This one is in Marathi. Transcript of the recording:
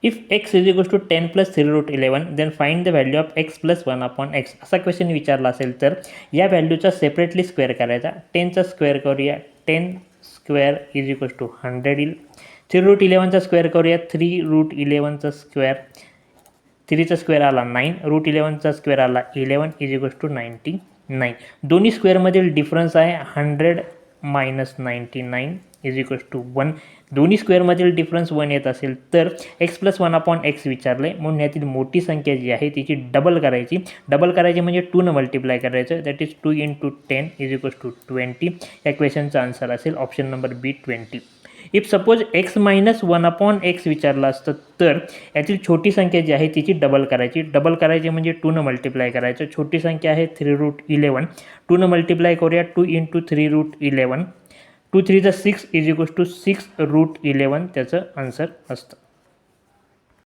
If X is equals to 10 plus 3√11 then find the value of X plus 1/x असा क्वेश्चन विचारला असेल तर या व्हॅल्यूचा सेपरेटली स्क्वेअर करायचा. 10चा स्क्वेअर करूया, 10 स्क्वेअर इज इक्वल्स टू 100 येईल. 3√11चा स्क्वेअर करूया, 3√11चा स्क्वेअर, 3चा स्क्वेअर आला 9, √11चा स्क्वेअर आला 11 इज इक्वल्स टू 99. दोन्ही स्क्वेअरमधील डिफरन्स आहे 100 मायनस 99 इज इक्वल्स टू 1. दोन्ही स्क्वेअरमधील डिफरन्स 1 येत असेल तर एक्स प्लस 1/x विचारले म्हणून यातील मोठी संख्या जी आहे तिची डबल करायची. डबल करायची म्हणजे 2 मल्टिप्लाय करायचं, that is 2 × 10 is equals to 20. या क्वेश्चनचा आन्सर असेल option number B 20. If suppose X minus 1/x विचारलं असतं तर यातील छोटी संख्या जी आहे तिची डबल करायची. डबल करायची म्हणजे 2 मल्टिप्लाय करायचं. छोटी संख्या आहे 3√11, 2 मल्टिप्लाय करूया, 2 × 3√11, 2 3 6 इज इक्वल्स टू 6√11 त्याचं आन्सर असतं.